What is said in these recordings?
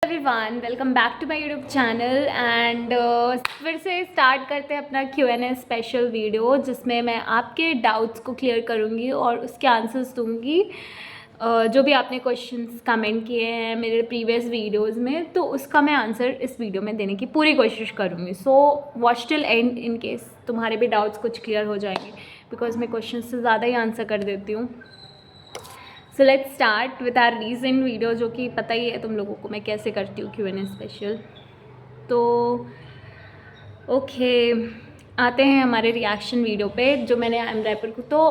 Everyone, welcome back to my YouTube channel and फिर से start करते हैं अपना Q&A स्पेशल वीडियो जिसमें मैं आपके डाउट्स को क्लियर करूँगी और उसके आंसर्स दूँगी। जो भी आपने क्वेश्चंस कमेंट किए हैं मेरे प्रीवियस वीडियोस में, तो उसका मैं आंसर इस वीडियो में देने की पूरी कोशिश करूँगी। So watch till and in case तुम्हारे भी डाउट्स कुछ क्लियर हो जाएंगे, बिकॉज मैं क्वेश्चन से ज़्यादा ही आंसर कर देती हूँ। So let's start with our recent video, जो कि पता ही है तुम लोगों को मैं कैसे करती हूँ Q&A स्पेशल। तो ओके, आते हैं हमारे रिएक्शन वीडियो पे जो मैंने आई एम रैपर को। तो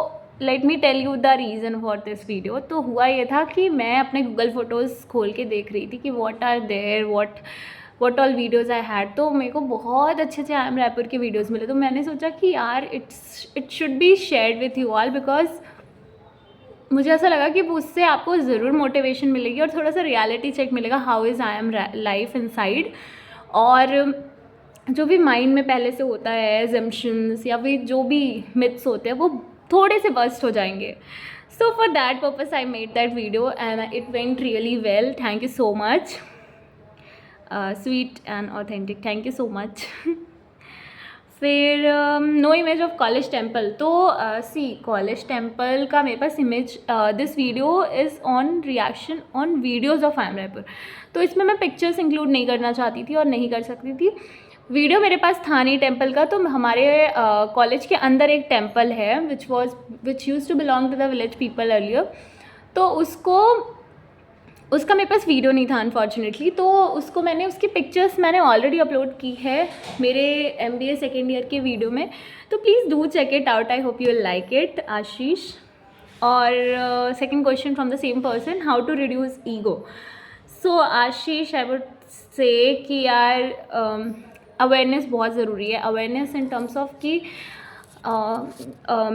let me tell you the reason for this video. तो हुआ ये था कि मैं अपने गूगल फ़ोटोज़ खोल के देख रही थी कि what are there, what all videos I had. तो मेरे को बहुत अच्छे अच्छे आई एम रैपर के वीडियोज़ मिले। तो मैंने सोचा कि यार it should be shared with you all, because मुझे ऐसा लगा कि उससे आपको ज़रूर मोटिवेशन मिलेगी और थोड़ा सा रियलिटी चेक मिलेगा, how is I am life inside. और जो भी माइंड में पहले से होता है एजम्पशंस या फिर जो भी मिथ्स होते हैं वो थोड़े से बस्ट हो जाएंगे। So for that purpose I made that video and it went really well. Thank you so much, sweet and authentic, thank you so much. फिर no image of college temple. तो see college temple का मेरे पास image, this video is on reaction on videos of I am rapper. तो इसमें मैं pictures include नहीं करना चाहती थी और नहीं कर सकती थी। वीडियो मेरे पास था नहीं टेम्पल का। तो हमारे कॉलेज के अंदर एक टेम्पल है which use to belong to the village people earlier. तो उसका मेरे पास वीडियो नहीं था अनफॉर्चुनेटली। तो उसकी पिक्चर्स मैंने ऑलरेडी अपलोड की है मेरे MBA सेकेंड ईयर के वीडियो में। तो please do check it out, I hope you will like it, Ashish. और second question from the same person, how to reduce ego. So Ashish, I would say कि यार awareness बहुत ज़रूरी है। अवेयरनेस इन टर्म्स ऑफ कि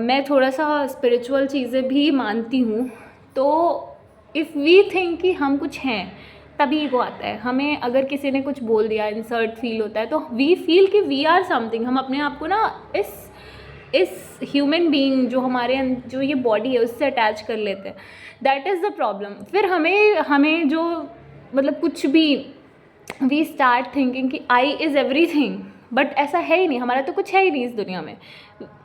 मैं थोड़ा सा स्पिरिचुअल चीज़ें भी मानती हूँ। तो इफ़ वी थिंक कि हम कुछ हैं तभी ईगो आता है। हमें अगर किसी ने कुछ बोल दिया, इंसर्ट फील होता है, तो वी फील कि वी आर समथिंग। हम अपने आप को ना इस ह्यूमन बीइंग जो ये बॉडी है उससे अटैच कर लेते हैं। That is the problem. फिर हमें जो मतलब कुछ भी वी स्टार्ट थिंकिंग कि आई इज़ एवरीथिंग, बट ऐसा है ही नहीं। हमारा तो कुछ है ही नहीं इस दुनिया में।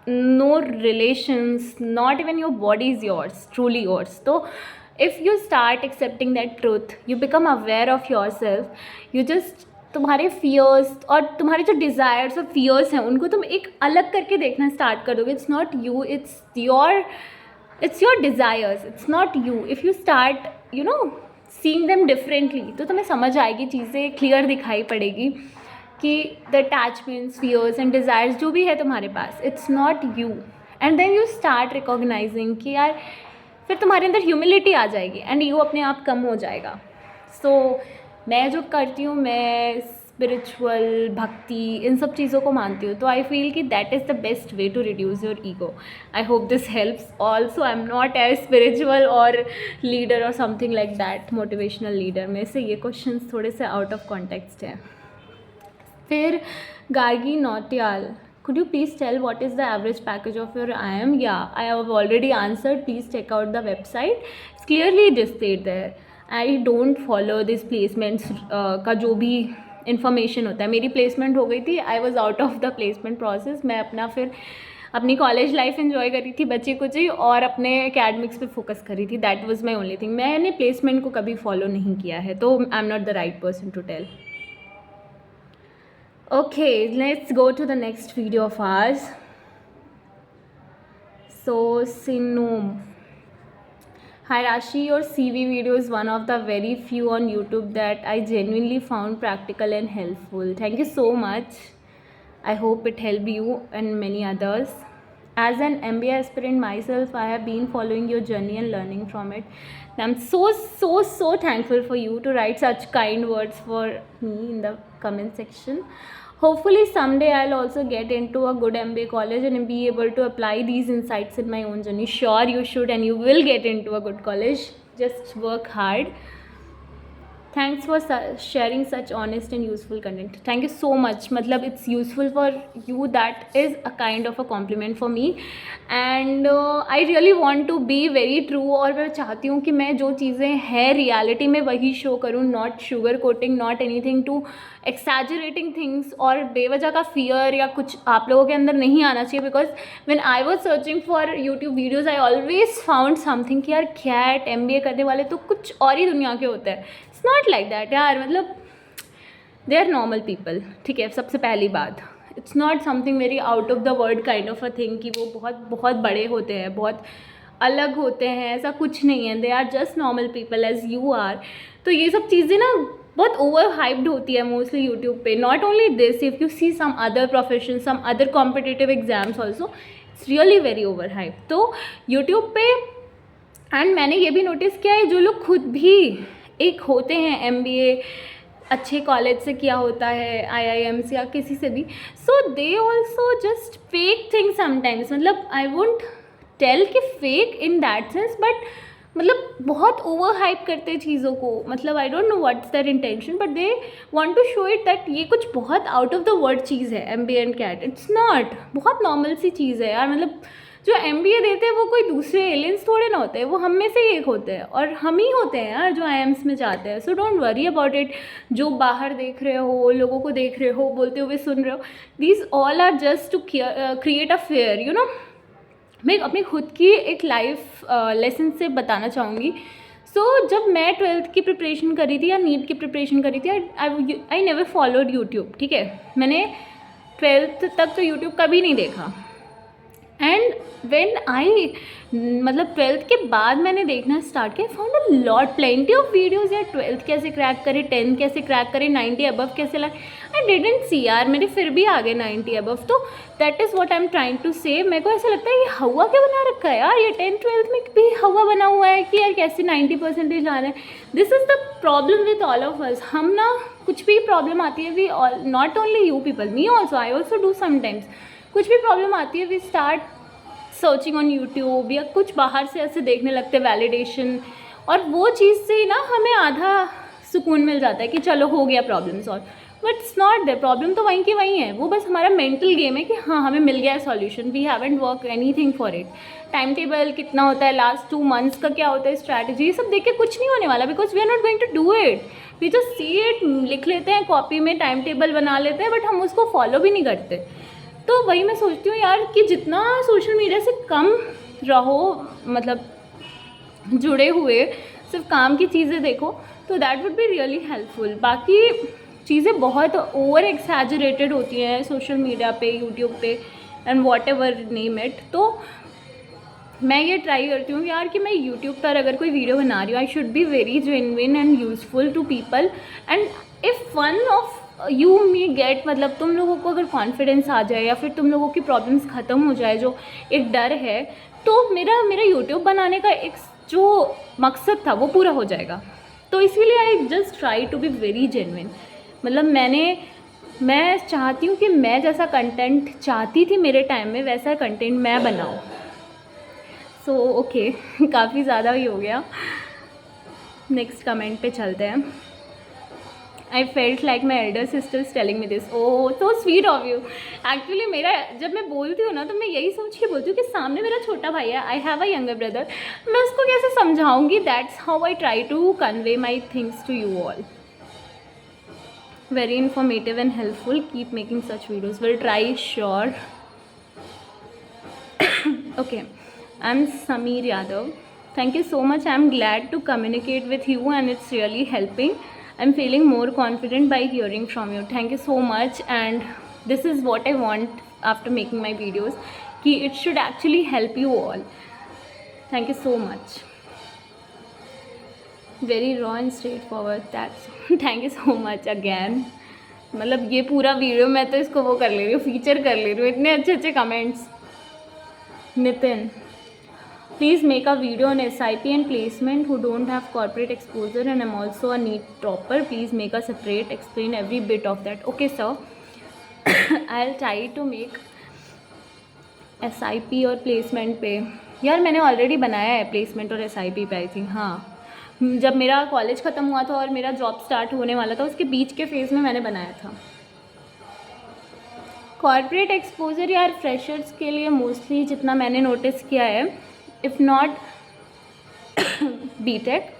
No relations, not even your body is yours, truly yours. तो if you start accepting that truth, you become aware of your self, you just तुम्हारे फियर्स और तुम्हारे जो डिज़ायर्स और फियर्स हैं उनको तुम एक अलग करके देखना स्टार्ट कर दोगे। It's not you, it's your desires, it's not you. If you start seeing them differently, तो तुम्हें समझ आएगी, चीज़ें क्लियर दिखाई पड़ेगी कि the attachments, fears and desires जो भी है तुम्हारे पास, it's not you. And then you start recognizing कि यार, फिर तुम्हारे अंदर ह्यूमिलिटी आ जाएगी एंड ईगो अपने आप कम हो जाएगा। सो मैं जो करती हूँ, मैं स्पिरिचुअल, भक्ति, इन सब चीज़ों को मानती हूँ। तो आई फील कि that is the best way to reduce your ego. I hope this helps. Also I am not as spiritual और लीडर और something like that, motivational leader. में से ये क्वेश्चन थोड़े से आउट ऑफ कॉन्टेक्स्ट हैं। फिर Gargi Nautiyal, could you please tell what is the average package of your IM? Yeah, I have already answered. Please check out the website. It's clearly displayed there. I don't follow this placements का जो भी information होता है। मेरी placement हो गई थी, I was out of the placement process. मैं अपनी कॉलेज लाइफ इन्जॉय करी थी बच्ची कुछ ही, और अपने एकेडमिक्स पे फोकस करी थी। That was my only thing. मैंने प्लेसमेंट को कभी फॉलो नहीं किया है, तो I am not the right person to tell. Okay, let's go to the next video of ours. So, Sinom. Hi Rashi, your CV video is one of the very few on YouTube that I genuinely found practical and helpful. Thank you so much. I hope it helped you and many others. As an MBA aspirant myself, I have been following your journey and learning from it. And I'm so thankful for you to write such kind words for me in the comment section. Hopefully someday I'll also get into a good MBA college and be able to apply these insights in my own journey. Sure, you should, and you will get into a good college. Just work hard. Thanks for sharing such honest and useful content. Thank you so much. मतलब it's useful for you, that is a kind of a compliment for me. And I really want to be very true. और मैं चाहती हूँ कि मैं जो चीज़ें हैं रियलिटी में वही शो करूँ, not sugar coating, not anything to exaggerating things. और बेवजह का फियर या कुछ आप लोगों के अंदर नहीं आना चाहिए. Because when I was searching for YouTube videos I always found something कि यार कैट MBA करने वाले तो कुछ और ही दुनिया के होते हैं. इट्स नॉट लाइक दैट यार. मतलब दे आर नॉर्मल पीपल. ठीक है, सबसे पहली बात, it's not something very out of the world kind of a thing कि वो बहुत बहुत बड़े होते हैं, बहुत अलग होते हैं. ऐसा कुछ नहीं है. They are just normal people as you are. तो ये सब चीज़ें ना बहुत ओवर हाइप्ड होती है मोस्टली यूट्यूब पे. Not only this, if you see some other profession, some other competitive exams also, it's really very over hype. तो यूट्यूब पे एंड मैंने ये भी नोटिस किया है, जो लोग खुद भी एक होते हैं MBA अच्छे कॉलेज से किया होता है, IIM से या किसी से भी, so they also just fake thing sometimes. मतलब आई वोंट टेल कि fake in that sense, but मतलब बहुत ओवर हाइप करते हैं चीज़ों को. मतलब I don't know what's their intention, but they want to show it that ये कुछ बहुत आउट ऑफ द वर्ल्ड चीज़ है MBA and CAT. It's not. बहुत नॉर्मल सी चीज़ है यार. मतलब जो MBA देते हैं वो कोई दूसरे एलियंस थोड़े ना होते हैं, वो हम में से ही एक होते हैं और हम ही होते हैं यार जो IIMs में जाते हैं. So don't worry about it. जो बाहर देख रहे हो, लोगों को देख रहे हो, बोलते हुए सुन रहे हो, these all are just to create a fear, you know. मैं अपनी खुद की एक लाइफ लेसन से बताना चाहूँगी. सो जब मैं 12th की प्रिपरेशन करी थी या नीट की प्रिपरेशन करी थी, आई नेवर फॉलोड यूट्यूब. ठीक है, मैंने 12th तक तो यूट्यूब कभी नहीं देखा. एंड वेन आई मतलब 12th के बाद मैंने देखना स्टार्ट किया, found a lot plenty of videos यार. 12th कैसे क्रैक करे, 10th कैसे क्रैक करे, 90 अबव कैसे लाए. आई डिडंट सी यार, मेरे फिर भी आ गए 90 अबव. तो that is what I am trying to say. मेरे को ऐसा लगता है ये हवा क्या बना रखा है यार, ये 10th 12th में भी हवा बना हुआ है कि यार कैसे 90% आ रहे हैं. This is the problem with all of us. हम ना कुछ भी प्रॉब्लम आती है, we all, not only you people, me also, I also do sometimes. कुछ भी प्रॉब्लम आती है, we start searching on YouTube या कुछ बाहर से ऐसे देखने लगते वैलिडेशन, और वो चीज़ से ही ना हमें आधा सुकून मिल जाता है कि चलो हो गया problem solve. But it's not the problem. तो वहीं की वहीं है. वो बस हमारा मेंटल गेम है कि हाँ हमें मिल गया है solution. We haven't work anything for it. Time table कितना होता है, लास्ट 2 months का क्या होता है, स्ट्रैटेजी, ये सब देख के कुछ नहीं होने वाला. Because we are not going to do it. We just see it, लिख लेते हैं कॉपी में, टाइम टेबल बना लेते हैं, बट हम उसको फॉलो भी नहीं करते. तो वही मैं सोचती हूँ यार कि जितना सोशल मीडिया से कम रहो, मतलब जुड़े हुए, सिर्फ काम की चीज़ें देखो, तो that would be really helpful. बाकी चीज़ें बहुत ओवर एक्सैजरेटेड होती हैं सोशल मीडिया पे, यूट्यूब पे and what ever name it. तो मैं ये ट्राई करती हूँ यार कि मैं यूट्यूब पर अगर कोई वीडियो बना रही हूँ, I should be very genuine and useful to people. And if one of you me get, मतलब तुम लोगों को अगर कॉन्फिडेंस आ जाए या फिर तुम लोगों की प्रॉब्लम्स ख़त्म हो जाए, जो एक डर है, तो मेरा यूट्यूब बनाने का एक जो मकसद था वो पूरा हो जाएगा. तो इसीलिए I just try to be very genuine. मतलब मैं चाहती हूँ कि मैं जैसा कंटेंट चाहती थी मेरे टाइम में, वैसा कंटेंट मैं बनाऊँ. सो ओके, काफ़ी ज़्यादा ही हो गया. नेक्स्ट कमेंट पे चलते हैं. I felt like my elder sister is telling me this. Oh, so sweet of you. Actually मेरा जब मैं बोलती हूँ ना, तो मैं यही सोच के बोलती हूँ कि सामने मेरा छोटा भाई है. I have a younger brother. मैं उसको कैसे समझाऊँगी. That's how I try to convey my things to you all. Very informative and helpful. Keep making such videos. We'll try, sure. Okay. I'm Sameer Yadav. Thank you so much. I'm glad to communicate with you and it's really helping. I'm feeling more confident by hearing from you. Thank you so much. And this is what I want after making my videos, कि it should actually help you all. Thank you so much. Very raw and straightforward. That's thank you so much again. मतलब ये पूरा video मैं तो इसको वो कर ले रही हूँ, फीचर कर ले रही हूँ. इतने अच्छे अच्छे comments. Nitin, please make a video on SIP and placement who don't have corporate exposure, and I'm also a NEET topper. Please make a separate, explain every bit of that. Okay sir. I'll try to make SIP और placement पे. यार मैंने already बनाया है placement और SIP पे, I think. हाँ, जब मेरा कॉलेज ख़त्म हुआ था और मेरा जॉब स्टार्ट होने वाला था, उसके बीच के फेज़ में मैंने बनाया था। कॉर्पोरेट एक्सपोजर यार फ्रेशर्स के लिए मोस्टली जितना मैंने नोटिस किया है, इफ़ नॉट बीटेक,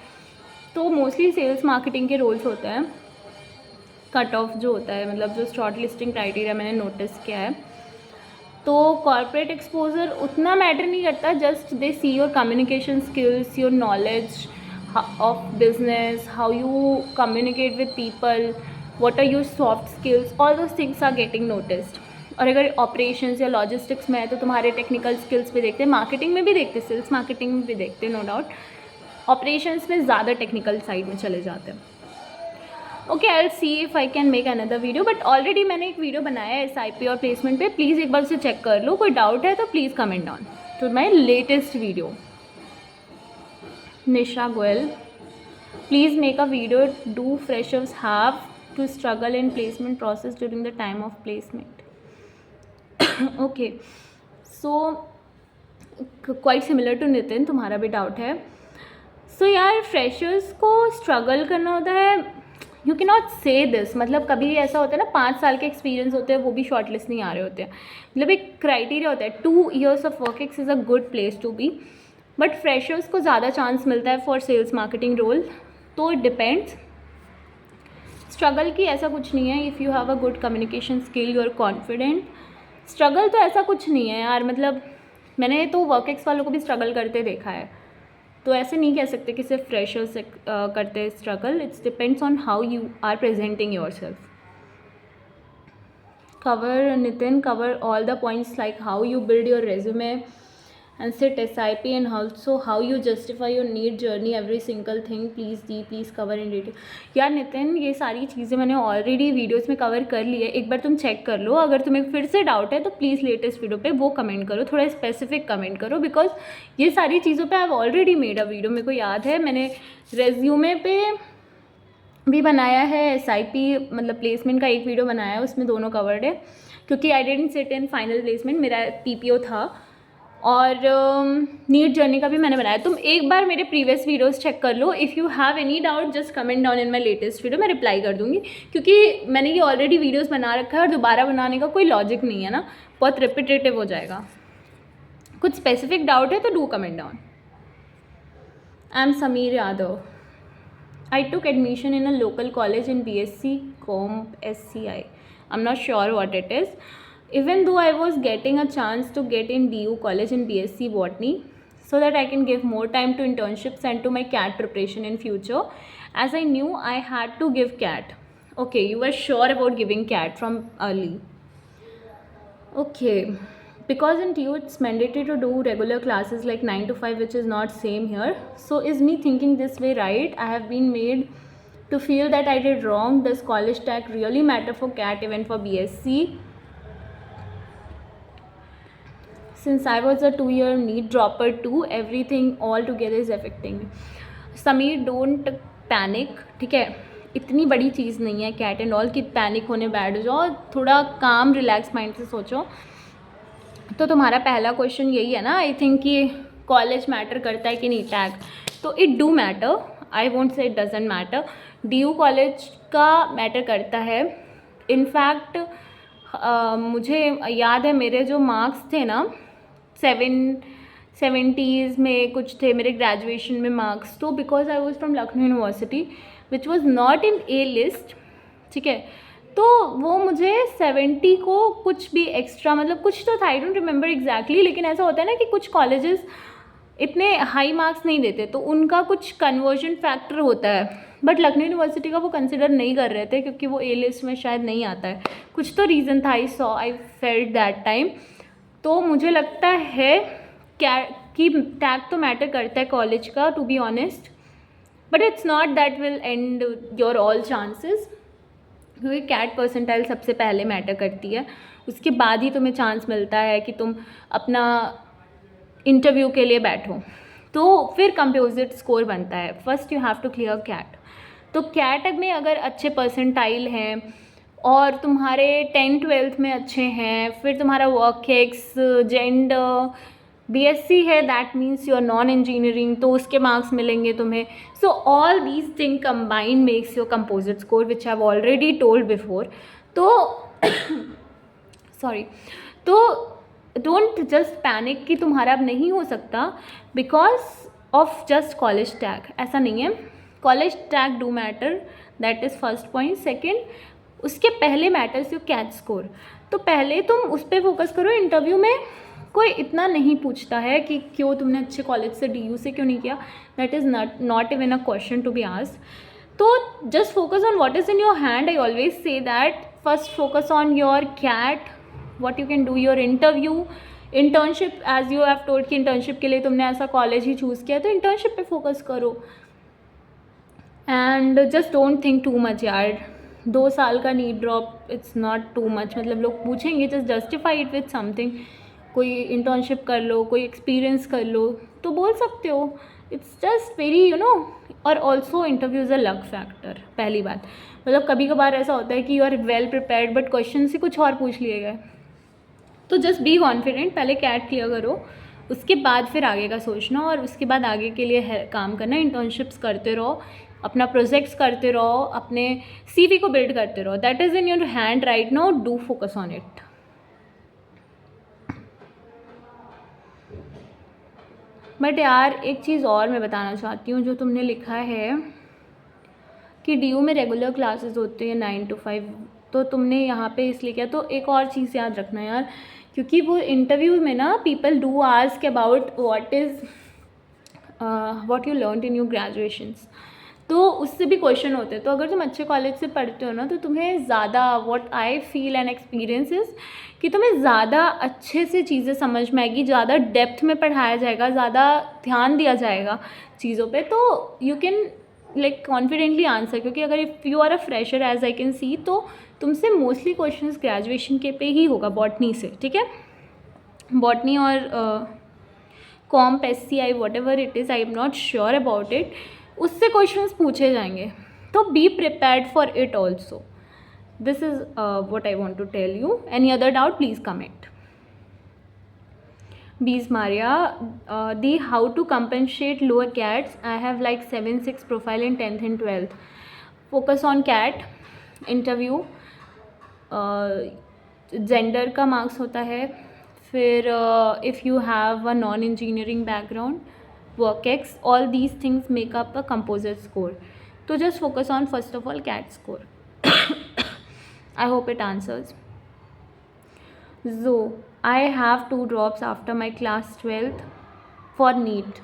तो मोस्टली सेल्स मार्केटिंग के रोल्स होते हैं। कट ऑफ जो होता है, मतलब जो शॉर्ट लिस्टिंग क्राइटेरिया मैंने नोटिस किया है, तो कॉर्पोरेट एक्सपोजर उतना मैटर नहीं करता। Just they see your communication skills, your knowledge of business, how you communicate with people, what are your soft skills, all those things are getting noticed. और अगर operations या logistics में है तो तुम्हारे टेक्निकल स्किल्स भी देखते हैं, मार्केटिंग में भी देखते, सेल्स मार्केटिंग में भी देखते, नो डाउट। ऑपरेशंस में ज़्यादा टेक्निकल साइड में चले जाते हैं। Okay, I will see if I can make another video, but already मैंने एक वीडियो बनाया है SIP और प्लेसमेंट पे, प्लीज़ एक बार उसे चेक कर लो। कोई डाउट है तो please comment on to my latest video. Nisha Goyal, please make a video, do freshers have to struggle in placement process during the time of placement? Okay, so quite similar to Nitin, तुम्हारा भी doubt है। सो यार freshers को struggle करना होता है, you can not से this, मतलब कभी ऐसा होता है ना 5 साल के एक्सपीरियंस होते हैं वो भी शॉर्ट लिस्ट नहीं आ रहे होते हैं, मतलब एक क्राइटेरिया होता है 2 years of work ex is a good place to be, but freshers को ज़्यादा चांस मिलता है फॉर सेल्स मार्केटिंग रोल। तो इट डिपेंड्स। स्ट्रगल की ऐसा कुछ नहीं है, if you have a good communication skill, you are confident. Struggle तो ऐसा कुछ नहीं है यार, मतलब मैंने तो वर्क एक्स वालों को भी स्ट्रगल करते देखा है, तो ऐसे नहीं कह सकते कि सिर्फ फ्रेशर्स करते हैं struggle. It's depends on how you are presenting your self. Cover Nitin, cover all the points like how you build your resume and sit SIP and also how you justify your need journey, every single thing please cover in detail. यार नितिन, ये सारी चीज़ें मैंने already videos में cover कर ली है, एक बार तुम चेक कर लो। अगर तुम्हें फिर से डाउट है तो प्लीज़ लेटेस्ट वीडियो पे वो कमेंट करो, थोड़ा स्पेसिफिक कमेंट करो, बिकॉज ये सारी चीज़ों पे I have already made a video. मेरे को याद है मैंने रेज्यूमे पे भी बनाया है, SIP मतलब प्लेसमेंट का एक वीडियो बनाया है, उसमें दोनों कवर्ड है, क्योंकि I didn't sit in final placement, मेरा PPO था। और नीट जर्नी का भी मैंने बनाया। तुम एक बार मेरे प्रीवियस वीडियोस चेक कर लो। If you have any doubt just comment down in my latest video, मैं रिप्लाई कर दूँगी, क्योंकि मैंने ये ऑलरेडी वीडियोस बना रखा है और दोबारा बनाने का कोई लॉजिक नहीं है ना, बहुत रिपीटेटिव हो जाएगा। कुछ स्पेसिफिक डाउट है तो do comment down. I am Sameer Yadav, I took admission in a local college in BSc Comp SCI. I'm not sure what it is. Even though I was getting a chance to get in DU college in BSc Botany, so that I can give more time to internships and to my CAT preparation in future, as I knew I had to give CAT. Okay, you were sure about giving CAT from early. Okay. Because in TU it's mandatory to do regular classes like 9 to 5, which is not same here. So is me thinking this way right? I have been made to feel that I did wrong. Does college tag really matter for CAT even for BSc? Since I was a 2-year NEET dropper too, everything all together is affecting me. Sameer, don't panic, ठीक है? इतनी बड़ी चीज़ नहीं है CAT and all कि panic होने बैठ जाओ, थोड़ा काम रिलैक्स माइंड से सोचो। तो तुम्हारा पहला क्वेश्चन यही है ना, आई थिंक कि कॉलेज मैटर करता है कि नहीं टैग, तो it do matter, I won't say it doesn't matter. DU college का मैटर करता है। इनफैक्ट मुझे याद है मेरे जो मार्क्स थे ना 70s में कुछ थे मेरे ग्रेजुएशन में मार्क्स, तो because I was from Lucknow university which was not in A list, ठीक है, तो वो मुझे 70 को कुछ भी एक्स्ट्रा, मतलब कुछ तो था, आई डोंट रिमेंबर एग्जैक्टली, लेकिन ऐसा होता है ना कि कुछ कॉलेजेस इतने हाई मार्क्स नहीं देते, तो उनका कुछ कन्वर्जन फैक्टर होता है, बट लखनऊ यूनिवर्सिटी का वो कंसिडर नहीं कर रहे थे क्योंकि वो A लिस्ट में शायद नहीं आता है, कुछ तो रीज़न था, आई फेल्ट दैट टाइम। तो मुझे लगता है कि टैग तो मैटर करता है कॉलेज का, to be honest, but it's not that will end your all chances, क्योंकि CAT परसेंटाइल सबसे पहले मैटर करती है, उसके बाद ही तुम्हें चांस मिलता है कि तुम अपना इंटरव्यू के लिए बैठो, तो फिर कंपोजिट स्कोर बनता है। First you have to clear CAT। तो CAT में अगर अच्छे परसेंटाइल हैं और तुम्हारे 10th-12th में अच्छे हैं, फिर तुम्हारा वर्क एक्स, जेंडर, BSc है, that means your non engineering, तो उसके मार्क्स मिलेंगे तुम्हें. So all these thing combined makes your composite score, which I have already told before. तो सॉरी, तो डोंट जस्ट पैनिक कि तुम्हारा अब नहीं हो सकता because of just college tag. ऐसा नहीं है. College tag do matter, that is first point. Second, उसके पहले मैटर्स योर कैट स्कोर. तो पहले तुम उस पर फोकस करो. इंटरव्यू में कोई इतना नहीं पूछता है कि क्यों तुमने अच्छे कॉलेज से DU से क्यों नहीं किया. That is not even a question to be asked. तो just focus on what is in your hand. I always say that first focus on your CAT, what you can do, your interview, internship, as you have told कि internship के लिए तुमने ऐसा college ही choose किया, तो internship पे focus करो. And just don't think too much यार. 2 साल का NEET drop, it's not too much. मतलब लोग पूछेंगे, just justify it with something. कोई इंटर्नशिप कर लो, कोई एक्सपीरियंस कर लो, तो बोल सकते हो. इट्स जस्ट वेरी और also interview is a luck factor. पहली बात, मतलब कभी कभार ऐसा होता है कि you are well prepared but question से कुछ और पूछ लिए गए. तो जस्ट बी कॉन्फिडेंट. पहले कैट क्लियर करो, उसके बाद फिर आगे का सोचना, और उसके बाद आगे के लिए काम करना. इंटर्नशिप्स करते रहो, अपना प्रोजेक्ट्स करते रहो, अपने CV को बिल्ड करते रहो. That is in your hand right now. Do focus on it. But यार एक चीज़ और मैं बताना चाहती हूँ. जो तुमने लिखा है कि DU में रेगुलर क्लासेस होते हैं 9 to 5, तो तुमने यहाँ पे इसलिए किया. तो एक और चीज़ याद रखना यार, क्योंकि वो इंटरव्यू में ना people do ask about what you learned in your graduations. तो उससे भी क्वेश्चन होते हैं. तो अगर तुम अच्छे कॉलेज से पढ़ते हो ना, तो तुम्हें ज़्यादा, what I feel and experience is कि तुम्हें ज़्यादा अच्छे से चीज़ें समझ में आएगी, ज़्यादा डेप्थ में पढ़ाया जाएगा, ज़्यादा ध्यान दिया जाएगा चीज़ों पे. तो you can like confidently answer. क्योंकि अगर if you are a fresher as I can see, तो तुमसे मोस्टली क्वेश्चंस ग्रेजुएशन के पे ही होगा, बॉटनी से. ठीक है, बॉटनी और comp SCI whatever it is, I am not sure about it, उससे क्वेश्चंस पूछे जाएंगे. तो be prepared for it also. This is what I want to tell you. Any other doubt please comment. Bees Maria, the how to compensate lower cats. I have like 7-6 profile in 10th and 12th. Focus on cat. Interview. Gender का marks होता है. फिर if you have a non engineering background, work ex, all these things make up a composite score. तो just focus on first of all CAT score. I hope it answers. So I have 2 drops after my class 12th for NEET,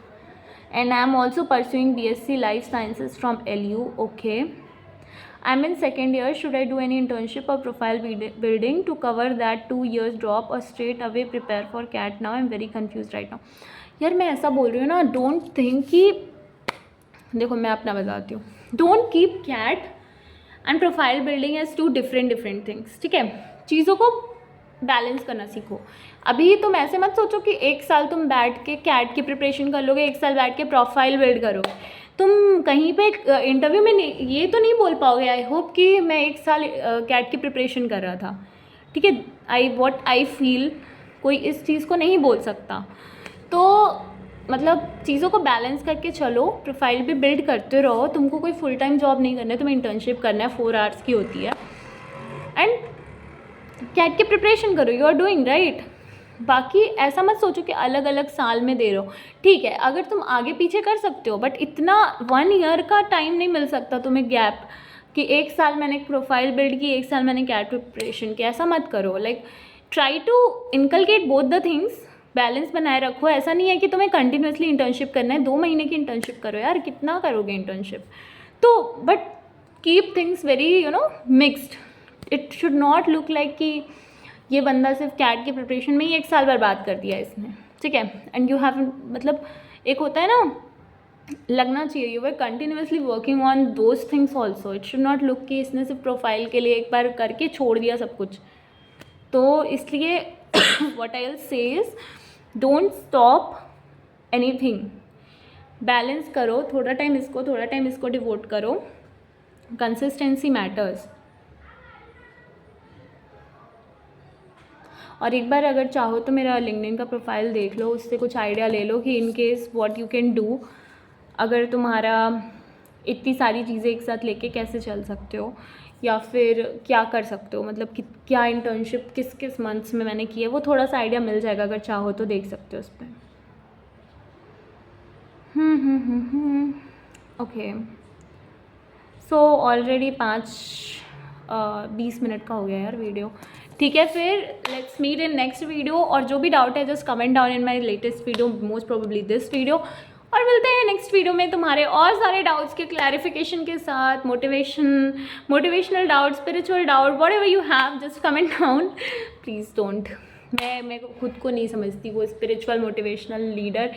and I am also pursuing BSc Life Sciences from LU. Okay, I'm in second year. Should I do any internship or profile building to cover that 2 years drop, or straight away prepare for CAT now? I'm very confused right now. यार मैं ऐसा बोल रही हूँ ना, don't think कि, देखो मैं अपना बताती हूँ. Don't keep CAT and profile building as 2 different things. ठीक है, चीज़ों को बैलेंस करना सीखो. अभी तुम ऐसे मत सोचो कि 1 साल तुम बैठ के कैट की प्रिपरेशन कर लोगे, 1 साल बैठ के प्रोफाइल बिल्ड करोगे. तुम कहीं पे इंटरव्यू में ये तो नहीं बोल पाओगे आई होप कि मैं 1 साल कैट की प्रिपरेशन कर रहा था. ठीक है, व्हाट आई फील, कोई इस चीज़ को नहीं बोल सकता. तो मतलब चीज़ों को बैलेंस करके चलो, प्रोफाइल भी बिल्ड करते रहो. तुमको कोई फुल टाइम जॉब नहीं करना है, तुम्हें इंटर्नशिप करना है, 4 hours की होती है. एंड कैट की प्रिपरेशन करो, यू आर डूइंग राइट. बाकी ऐसा मत सोचो कि अलग अलग साल में दे रहे हो. ठीक है, अगर तुम आगे पीछे कर सकते हो, बट इतना 1 year का टाइम नहीं मिल सकता तुम्हें गैप कि 1 साल मैंने प्रोफाइल बिल्ड की, 1 साल मैंने कैट प्रिपरेशन की. ऐसा मत करो. Like try to inculcate both the things. Balance बनाए रखो. ऐसा नहीं है कि तुम्हें कंटिन्यूसली इंटर्नशिप करना है. 2 महीने की इंटर्नशिप करो यार, कितना करोगे इंटर्नशिप. तो but keep things very mixed. It should not look like कि ये बंदा सिर्फ कैट की प्रिपरेशन में ही 1 साल बर्बाद कर दिया इसने. ठीक है, एंड यू हैव, मतलब एक होता है ना, लगना चाहिए you were continuously working on those things also. It should not look कि इसने सिर्फ प्रोफाइल के लिए एक बार करके छोड़ दिया सब कुछ. तो इसलिए what I will say is don't stop anything. Balance करो. थोड़ा टाइम इसको, थोड़ा टाइम इसको डिवोट करो. Consistency matters. और एक बार अगर चाहो तो मेरा लिंक्डइन का प्रोफाइल देख लो, उससे कुछ आइडिया ले लो कि in case what you can do, अगर तुम्हारा इतनी सारी चीज़ें एक साथ लेके कैसे चल सकते हो या फिर क्या कर सकते हो, मतलब कि क्या इंटर्नशिप किस किस मंथ्स में मैंने की है, वो थोड़ा सा आइडिया मिल जाएगा, अगर चाहो तो देख सकते हो उस पर। ओके, सो ऑलरेडी 20 मिनट का हो गया यार वीडियो। ठीक है, फिर let's meet in next video, और जो भी डाउट है just comment down in my latest video, most probably this video, और मिलते हैं नेक्स्ट वीडियो में तुम्हारे और सारे डाउट्स के क्लैरिफिकेशन के साथ, motivational doubt, spiritual doubt, whatever you have, just comment down please don't. मैं खुद को नहीं समझती वो spiritual motivational leader,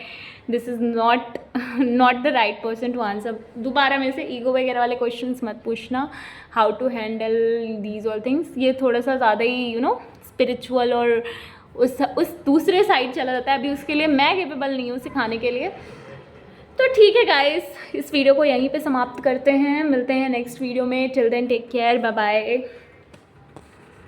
this is not the right person to answer. दोबारा मेरे से ईगो वगैरह वाले क्वेश्चंस मत पूछना, how to handle these all things, ये थोड़ा सा ज़्यादा ही स्पिरिचुअल और उस दूसरे साइड चला जाता है, अभी उसके लिए मैं केपेबल नहीं हूँ सिखाने के लिए। तो ठीक है गाइस, इस वीडियो को यहीं पे समाप्त करते हैं, मिलते हैं नेक्स्ट वीडियो में, till then take care, bye bye.